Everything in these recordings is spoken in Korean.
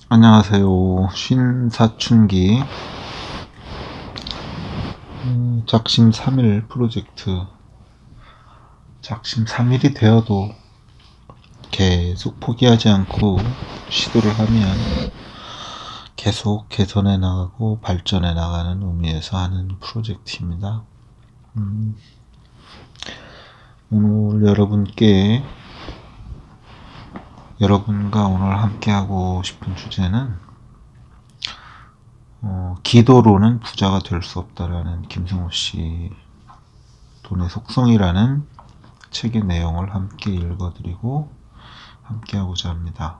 안녕하세요. 신사춘기 작심 3일 프로젝트. 작심 3일이 되어도 계속 포기하지 않고 시도를 하면 계속 개선해 나가고 발전해 나가는 의미에서 하는 프로젝트입니다. 오늘 여러분과 오늘 함께하고 싶은 주제는 기도로는 부자가 될 수 없다라는 김승호 씨 돈의 속성이라는 책의 내용을 함께 읽어드리고 함께하고자 합니다.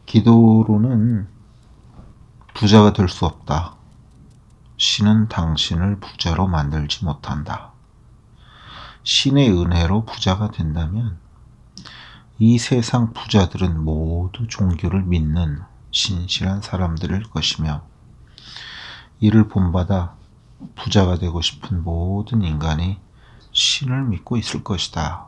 기도로는 부자가 될 수 없다. 신은 당신을 부자로 만들지 못한다. 신의 은혜로 부자가 된다면 이 세상 부자들은 모두 종교를 믿는 신실한 사람들일 것이며, 이를 본받아 부자가 되고 싶은 모든 인간이 신을 믿고 있을 것이다.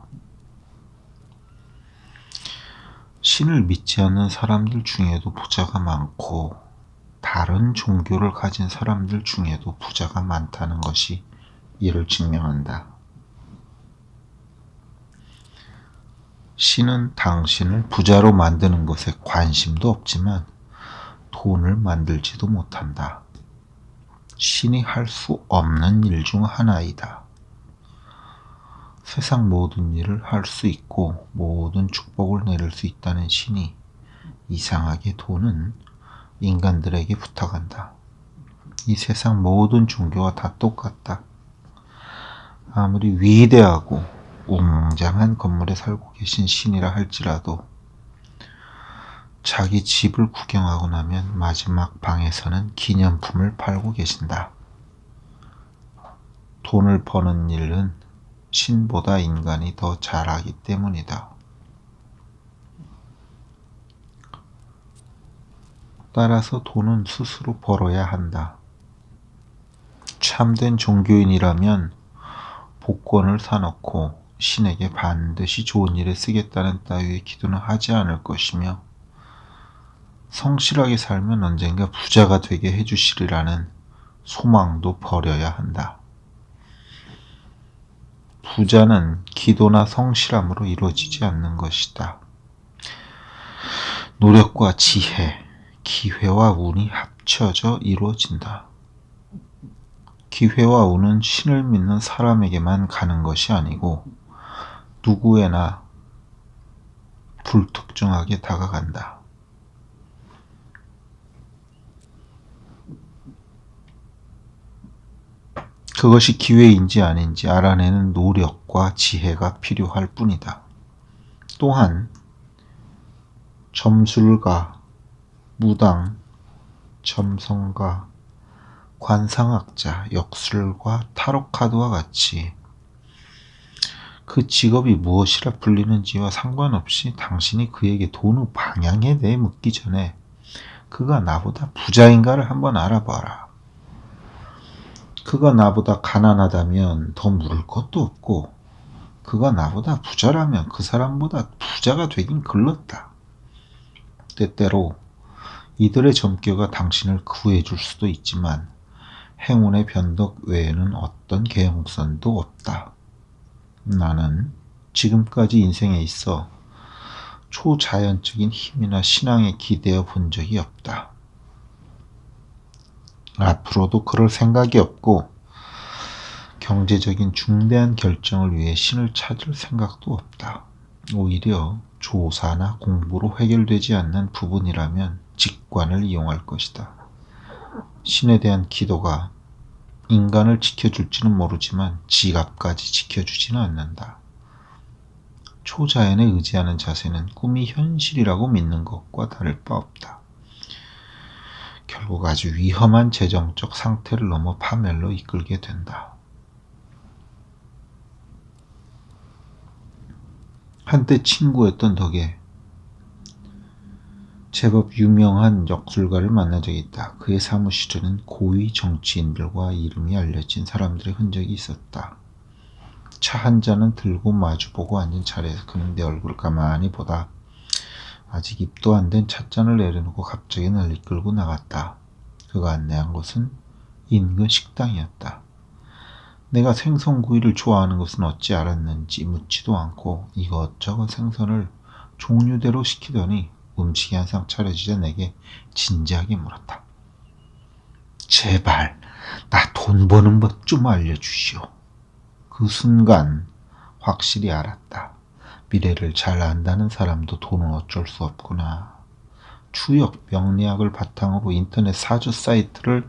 신을 믿지 않는 사람들 중에도 부자가 많고, 다른 종교를 가진 사람들 중에도 부자가 많다는 것이 이를 증명한다. 신은 당신을 부자로 만드는 것에 관심도 없지만 돈을 만들지도 못한다. 신이 할 수 없는 일 중 하나이다. 세상 모든 일을 할 수 있고 모든 축복을 내릴 수 있다는 신이 이상하게 돈은 인간들에게 부탁한다. 이 세상 모든 종교와 다 똑같다. 아무리 위대하고 웅장한 건물에 살고 계신 신이라 할지라도 자기 집을 구경하고 나면 마지막 방에서는 기념품을 팔고 계신다. 돈을 버는 일은 신보다 인간이 더 잘하기 때문이다. 따라서 돈은 스스로 벌어야 한다. 참된 종교인이라면 복권을 사놓고 신에게 반드시 좋은 일에 쓰겠다는 따위의 기도는 하지 않을 것이며, 성실하게 살면 언젠가 부자가 되게 해주시리라는 소망도 버려야 한다. 부자는 기도나 성실함으로 이루어지지 않는 것이다. 노력과 지혜, 기회와 운이 합쳐져 이루어진다. 기회와 운은 신을 믿는 사람에게만 가는 것이 아니고 누구에나 불특정하게 다가간다. 그것이 기회인지 아닌지 알아내는 노력과 지혜가 필요할 뿐이다. 또한 점술가, 무당, 점성가, 관상학자, 역술가, 타로카드와 같이 그 직업이 무엇이라 불리는지와 상관없이 당신이 그에게 돈의 방향에 대해 묻기 전에 그가 나보다 부자인가를 한번 알아봐라. 그가 나보다 가난하다면 더 물을 것도 없고, 그가 나보다 부자라면 그 사람보다 부자가 되긴 글렀다. 때때로 이들의 점괘가 당신을 구해줄 수도 있지만 행운의 변덕 외에는 어떤 개연성도 없다. 나는 지금까지 인생에 있어 초자연적인 힘이나 신앙에 기대어 본 적이 없다. 앞으로도 그럴 생각이 없고, 경제적인 중대한 결정을 위해 신을 찾을 생각도 없다. 오히려 조사나 공부로 해결되지 않는 부분이라면 직관을 이용할 것이다. 신에 대한 기도가 인간을 지켜줄지는 모르지만 지갑까지 지켜주지는 않는다. 초자연에 의지하는 자세는 꿈이 현실이라고 믿는 것과 다를 바 없다. 결국 아주 위험한 재정적 상태를 넘어 파멸로 이끌게 된다. 한때 친구였던 덕에 제법 유명한 역술가를 만난 적이 있다. 그의 사무실에는 고위 정치인들과 이름이 알려진 사람들의 흔적이 있었다. 차 한 잔은 들고 마주보고 앉은 자리에서 그는 내 얼굴을 가만히 보다 아직 입도 안 된 찻잔을 내려놓고 갑자기 날 이끌고 나갔다. 그가 안내한 곳은 인근 식당이었다. 내가 생선구이를 좋아하는 것은 어찌 알았는지 묻지도 않고 이것저것 생선을 종류대로 시키더니 음식이 한상 차려지자 내게 진지하게 물었다. 제발 나 돈 버는 법 좀 알려주시오. 그 순간 확실히 알았다. 미래를 잘 안다는 사람도 돈은 어쩔 수 없구나. 추역 명리학을 바탕으로 인터넷 사주 사이트를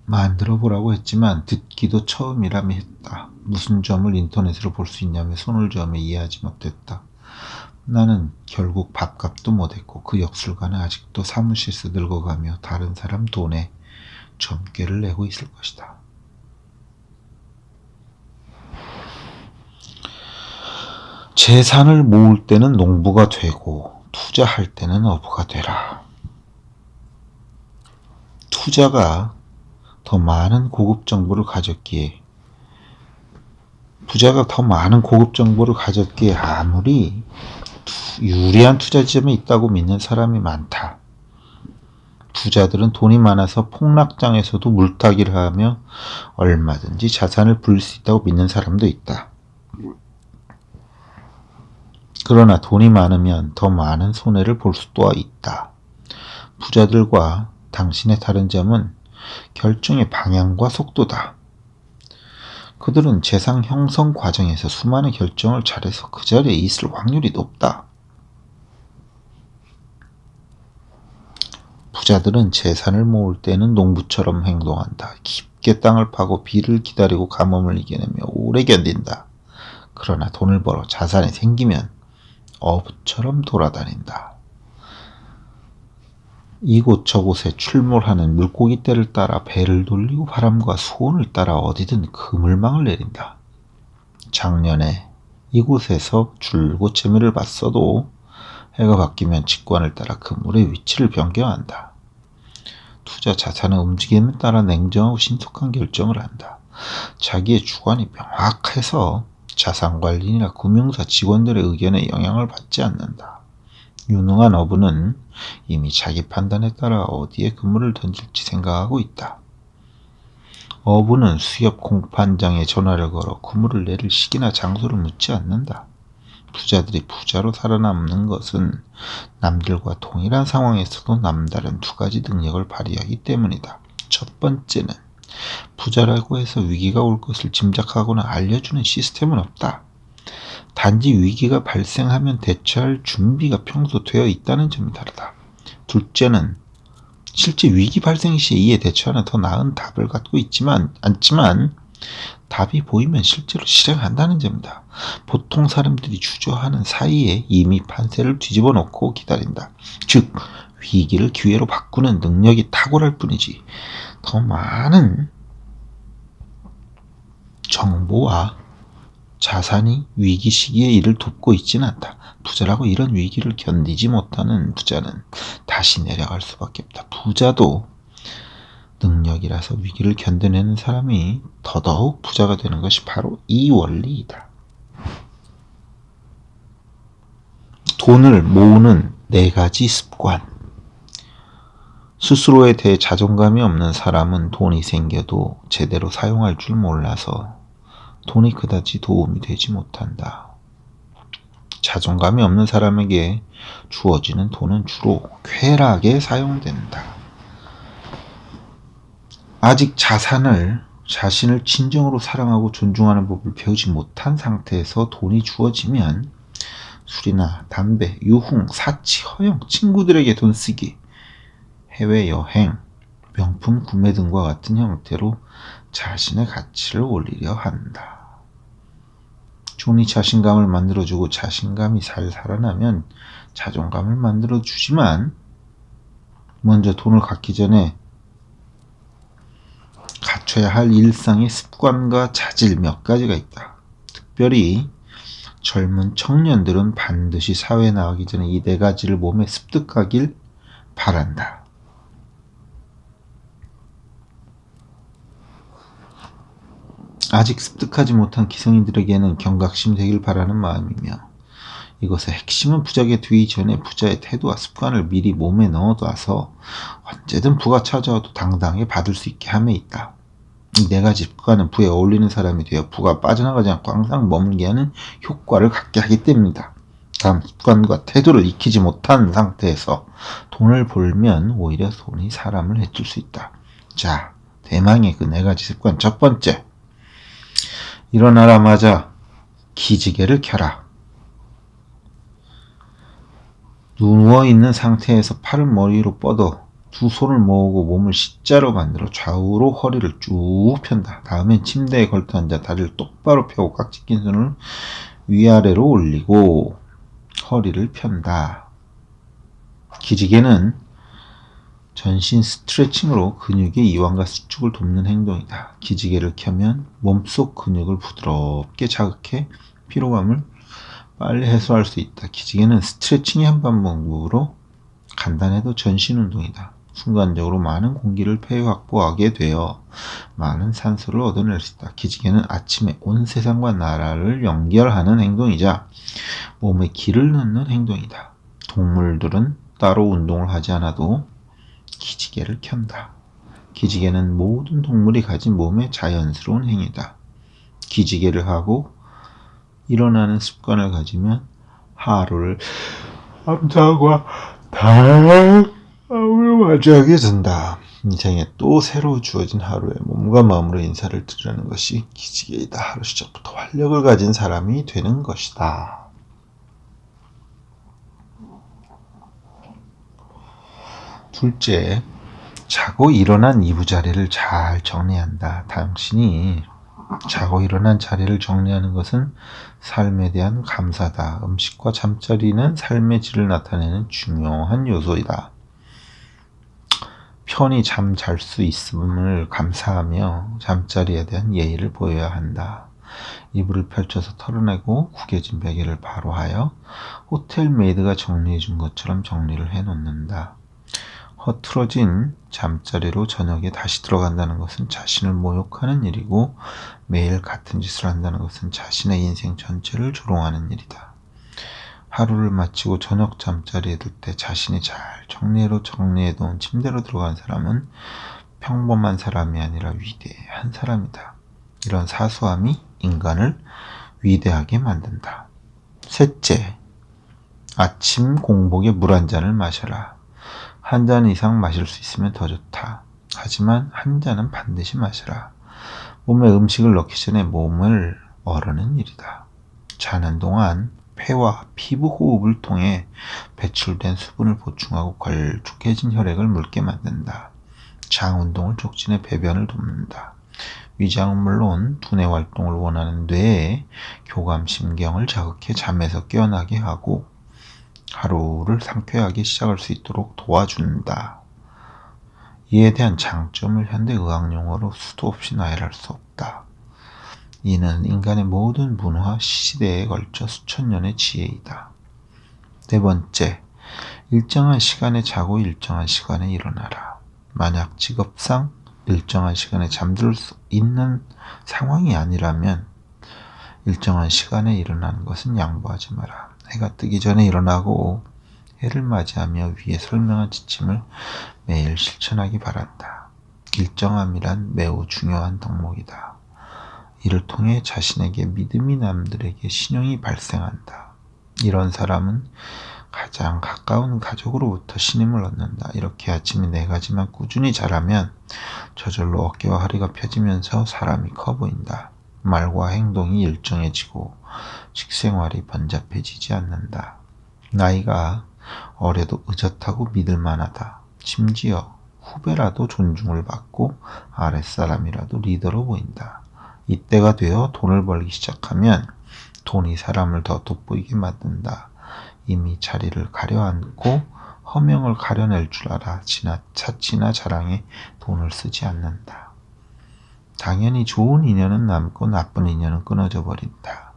만들어 보라고 했지만 듣기도 처음이라며 했다. 무슨 점을 인터넷으로 볼 수 있냐며 손을 저으며 이해하지 못했다. 나는 결국 밥값도 못했고 그 역술가는 아직도 사무실에서 늙어가며 다른 사람 돈에 점괘를 내고 있을 것이다. 재산을 모을 때는 농부가 되고 투자할 때는 어부가 되라. 투자가 더 많은 고급 정보를 가졌기에 부자가 더 많은 고급 정보를 가졌기에 아무리 유리한 투자 지점에 있다고 믿는 사람이 많다. 부자들은 돈이 많아서 폭락장에서도 물타기를 하며 얼마든지 자산을 불릴 수 있다고 믿는 사람도 있다. 그러나 돈이 많으면 더 많은 손해를 볼 수도 있다. 부자들과 당신의 다른 점은 결정의 방향과 속도다. 그들은 재산 형성 과정에서 수많은 결정을 잘해서 그 자리에 있을 확률이 높다. 부자들은 재산을 모을 때는 농부처럼 행동한다. 깊게 땅을 파고 비를 기다리고 가뭄을 이겨내며 오래 견딘다. 그러나 돈을 벌어 자산이 생기면 어부처럼 돌아다닌다. 이곳저곳에 출몰하는 물고기떼를 따라 배를 돌리고 바람과 수온을 따라 어디든 그물망을 내린다. 작년에 이곳에서 줄곧 재미를 봤어도 해가 바뀌면 직관을 따라 그물의 위치를 변경한다. 투자 자산의 움직임에 따라 냉정하고 신속한 결정을 한다. 자기의 주관이 명확해서 자산관리나 금융사 직원들의 의견에 영향을 받지 않는다. 유능한 어부는 이미 자기 판단에 따라 어디에 그물을 던질지 생각하고 있다. 어부는 수협 공판장에 전화를 걸어 그물을 내릴 시기나 장소를 묻지 않는다. 부자들이 부자로 살아남는 것은 남들과 동일한 상황에서도 남다른 두 가지 능력을 발휘하기 때문이다. 첫 번째는 부자라고 해서 위기가 올 것을 짐작하거나 알려주는 시스템은 없다. 단지 위기가 발생하면 대처할 준비가 평소 되어 있다는 점이 다르다. 둘째는 실제 위기 발생 시에 이에 대처하는 더 나은 답을 갖고 않지만 답이 보이면 실제로 실행한다는 점이다. 보통 사람들이 주저하는 사이에 이미 판세를 뒤집어 놓고 기다린다. 즉 위기를 기회로 바꾸는 능력이 탁월할 뿐이지 더 많은 정보와 자산이 위기 시기에 이를 돕고 있지는 않다. 부자라고 이런 위기를 견디지 못하는 부자는 다시 내려갈 수밖에 없다. 부자도 능력이라서 위기를 견뎌내는 사람이 더더욱 부자가 되는 것이 바로 이 원리이다. 돈을 모으는 4가지 습관. 스스로에 대해 자존감이 없는 사람은 돈이 생겨도 제대로 사용할 줄 몰라서 돈이 그다지 도움이 되지 못한다. 자존감이 없는 사람에게 주어지는 돈은 주로 쾌락에 사용된다. 아직 자신을 진정으로 사랑하고 존중하는 법을 배우지 못한 상태에서 돈이 주어지면 술이나 담배, 유흥, 사치, 허영, 친구들에게 돈 쓰기, 해외여행, 명품 구매 등과 같은 형태로 자신의 가치를 올리려 한다. 돈이 자신감을 만들어주고 자신감이 잘 살아나면 자존감을 만들어주지만 먼저 돈을 갖기 전에 갖춰야 할 일상의 습관과 자질 몇 가지가 있다. 특별히 젊은 청년들은 반드시 사회에 나가기 전에 이 4가지를 몸에 습득하길 바란다. 아직 습득하지 못한 기성인들에게는 경각심 되길 바라는 마음이며, 이것의 핵심은 부작에 두기 전에 부자의 태도와 습관을 미리 몸에 넣어둬서 언제든 부가 찾아와도 당당하게 받을 수 있게 함에 있다. 이 네 가지 습관은 부에 어울리는 사람이 되어 부가 빠져나가지 않고 항상 머물게 하는 효과를 갖게 하기 때문이다. 다음 습관과 태도를 익히지 못한 상태에서 돈을 벌면 오히려 돈이 사람을 해칠 수 있다. 자, 대망의 그 네 가지 습관 첫 번째. 일어나자마자 기지개를 켜라. 누워있는 상태에서 팔을 머리로 뻗어 두 손을 모으고 몸을 C자로 만들어 좌우로 허리를 쭉 편다. 다음엔 침대에 걸터 앉아 다리를 똑바로 펴고 깍지 낀 손을 위아래로 올리고 허리를 편다. 기지개는 전신 스트레칭으로 근육의 이완과 수축을 돕는 행동이다. 기지개를 켜면 몸속 근육을 부드럽게 자극해 피로감을 빨리 해소할 수 있다. 기지개는 스트레칭의 한 반복으로 간단해도 전신 운동이다. 순간적으로 많은 공기를 폐에 확보하게 되어 많은 산소를 얻어낼 수 있다. 기지개는 아침에 온 세상과 나라를 연결하는 행동이자 몸에 기를 넣는 행동이다. 동물들은 따로 운동을 하지 않아도 기지개를 켠다. 기지개는 모든 동물이 가진 몸의 자연스러운 행위다. 기지개를 하고 일어나는 습관을 가지면 하루를 감사함과 다음을 맞이하게 된다. 인생에 또 새로 주어진 하루에 몸과 마음으로 인사를 드리는 것이 기지개이다. 하루 시작부터 활력을 가진 사람이 되는 것이다. 둘째, 자고 일어난 이부자리를 잘 정리한다. 당신이 자고 일어난 자리를 정리하는 것은 삶에 대한 감사다. 음식과 잠자리는 삶의 질을 나타내는 중요한 요소이다. 편히 잠 잘 수 있음을 감사하며 잠자리에 대한 예의를 보여야 한다. 이불을 펼쳐서 털어내고 구겨진 베개를 바로 하여 호텔 메이드가 정리해 준 것처럼 정리를 해 놓는다. 허틀어진 잠자리로 저녁에 다시 들어간다는 것은 자신을 모욕하는 일이고, 매일 같은 짓을 한다는 것은 자신의 인생 전체를 조롱하는 일이다. 하루를 마치고 저녁 잠자리에 들 때 자신이 잘 정리해놓은 침대로 들어간 사람은 평범한 사람이 아니라 위대한 사람이다. 이런 사소함이 인간을 위대하게 만든다. 셋째, 아침 공복에 물 한 잔을 마셔라. 한 잔 이상 마실 수 있으면 더 좋다. 하지만 한 잔은 반드시 마셔라. 몸에 음식을 넣기 전에 몸을 어르는 일이다. 자는 동안 폐와 피부 호흡을 통해 배출된 수분을 보충하고 걸쭉해진 혈액을 묽게 만든다. 장 운동을 촉진해 배변을 돕는다. 위장은 물론 두뇌 활동을 원하는 뇌의 교감신경을 자극해 잠에서 깨어나게 하고 하루를 상쾌하게 시작할 수 있도록 도와준다. 이에 대한 장점을 현대의학 용어로 수도 없이 나열할 수 없다. 이는 인간의 모든 문화 시대에 걸쳐 수천 년의 지혜이다. 네 번째, 일정한 시간에 자고 일정한 시간에 일어나라. 만약 직업상 일정한 시간에 잠들 수 있는 상황이 아니라면 일정한 시간에 일어나는 것은 양보하지 마라. 해가 뜨기 전에 일어나고 해를 맞이하며 위에 설명한 지침을 매일 실천하기 바란다. 일정함이란 매우 중요한 덕목이다. 이를 통해 자신에게 믿음이 남들에게 신용이 발생한다. 이런 사람은 가장 가까운 가족으로부터 신임을 얻는다. 이렇게 아침에 네 가지만 꾸준히 잘하면 저절로 어깨와 허리가 펴지면서 사람이 커 보인다. 말과 행동이 일정해지고 식생활이 번잡해지지 않는다. 나이가 어려도 의젓하고 믿을만하다. 심지어 후배라도 존중을 받고 아랫사람이라도 리더로 보인다. 이때가 되어 돈을 벌기 시작하면 돈이 사람을 더 돋보이게 만든다. 이미 자리를 가려앉고 허명을 가려낼 줄 알아 차치나 자랑에 돈을 쓰지 않는다. 당연히 좋은 인연은 남고 나쁜 인연은 끊어져 버린다.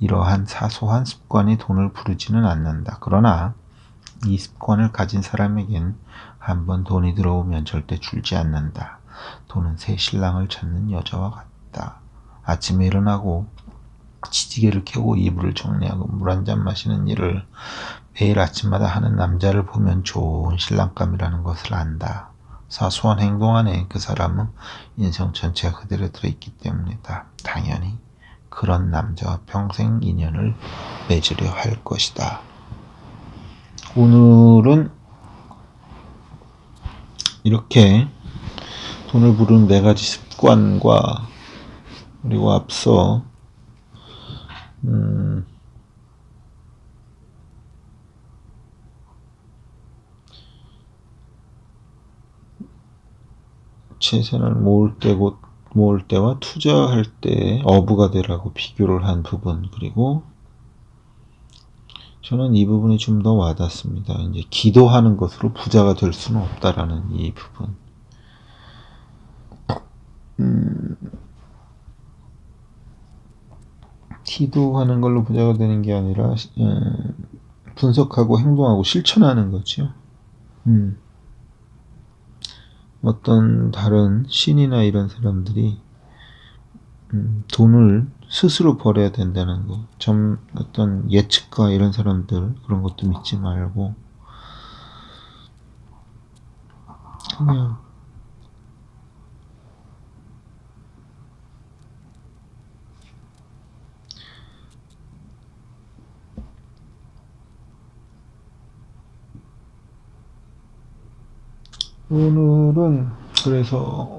이러한 사소한 습관이 돈을 부르지는 않는다. 그러나 이 습관을 가진 사람에겐 한번 돈이 들어오면 절대 줄지 않는다. 돈은 새 신랑을 찾는 여자와 같다. 아침에 일어나고 지지개를 켜고 이불을 정리하고 물 한 잔 마시는 일을 매일 아침마다 하는 남자를 보면 좋은 신랑감이라는 것을 안다. 사소한 행동 안에 그 사람은 인생 전체가 그대로 들어있기 때문이다. 당연히 그런 남자와 평생 인연을 맺으려 할 것이다. 오늘은 이렇게 돈을 부르는 4가지 습관과 그리고 앞서 재산을 모을 때와 투자할 때 어부가 되라고 비교를 한 부분, 그리고 저는 이 부분이 좀 더 와닿습니다. 이제 기도하는 것으로 부자가 될 수는 없다라는 이 부분. 기도하는 걸로 부자가 되는 게 아니라 분석하고 행동하고 실천하는 거죠. 어떤 다른 신이나 이런 사람들이 돈을 스스로 벌어야 된다는 거, 어떤 예측가 이런 사람들 그런 것도 믿지 말고 그냥 오늘은 그래서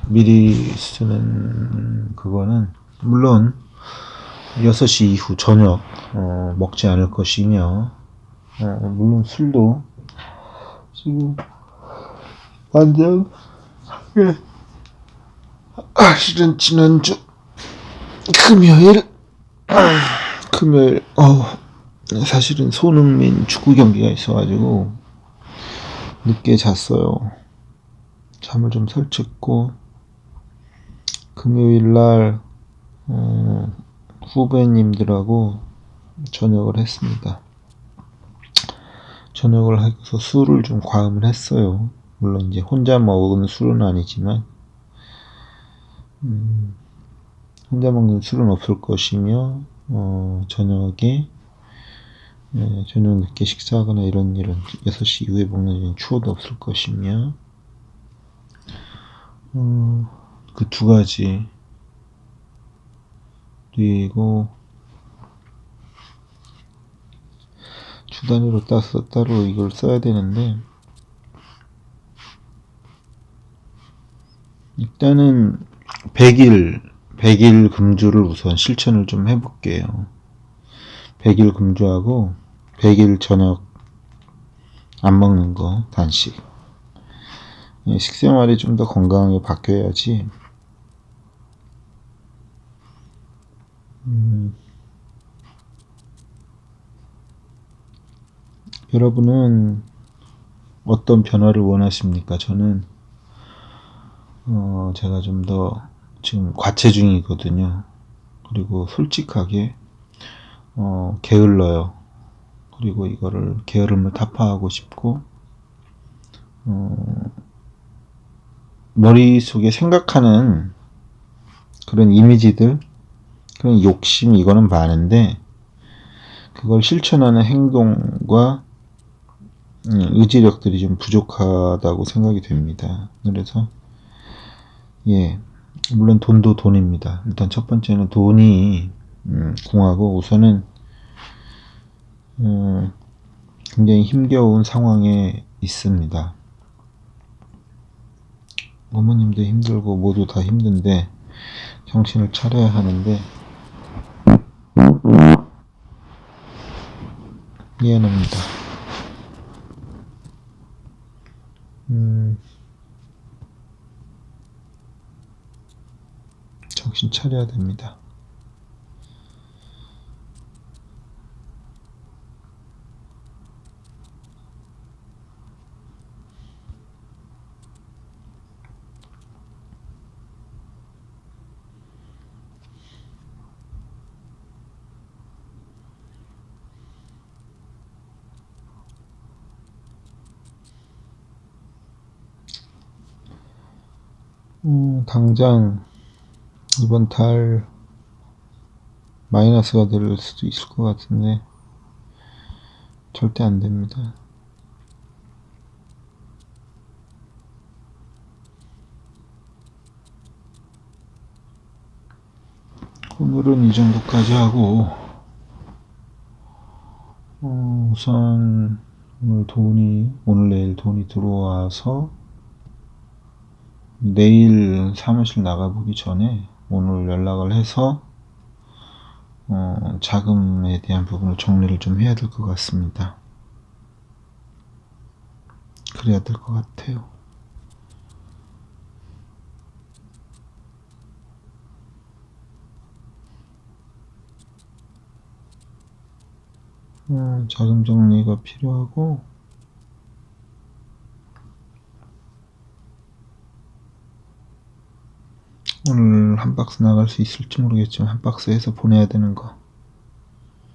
미리 쓰는 그거는 물론 6시 이후 저녁 먹지 않을 것이며 물론 술도 지금 완전 실은 지난주 금요일 사실은 손흥민 축구 경기가 있어가지고 늦게 잤어요. 잠을 좀 설쳤고 금요일날 후배님들하고 저녁을 했습니다. 저녁을 해서 술을 좀 과음을 했어요. 물론 이제 혼자 먹은 술은 아니지만 혼자 먹는 술은 없을 것이며 저녁에 저녁 늦게 식사하거나 이런 일은 6시 이후에 먹는 일은 추워도 없을 것이며 그 2가지. 그리고 주 단위로 따로 이걸 써야 되는데 일단은 100일 금주를 우선 실천을 좀 해볼게요. 100일 금주하고 100일 저녁 안 먹는 거 단식. 식생활이 좀 더 건강하게 바뀌어야지. 여러분은 어떤 변화를 원하십니까? 저는 제가 좀 더 지금 과체중이거든요. 그리고 솔직하게 게을러요. 그리고 이거를 게으름을 타파하고 싶고 머릿속에 생각하는 그런 이미지들, 그런 욕심 이거는 많은데 그걸 실천하는 행동과 의지력들이 좀 부족하다고 생각이 됩니다. 그래서 물론 돈도 돈입니다. 일단 첫 번째는 돈이 궁하고 우선은 굉장히 힘겨운 상황에 있습니다. 어머님도 힘들고 모두 다 힘든데 정신을 차려야 하는데 미안합니다. 정신 차려야 됩니다. 당장 이번 달 마이너스가 될 수도 있을 것 같은데 절대 안 됩니다. 오늘은 이 정도까지 하고 우선 오늘 내일 돈이 들어와서 내일 사무실 나가보기 전에 오늘 연락을 해서 자금에 대한 부분을 정리를 좀 해야 될 것 같습니다. 그래야 될 것 같아요. 자금 정리가 필요하고 오늘 한 박스 나갈 수 있을지 모르겠지만 한 박스 해서 보내야 되는 거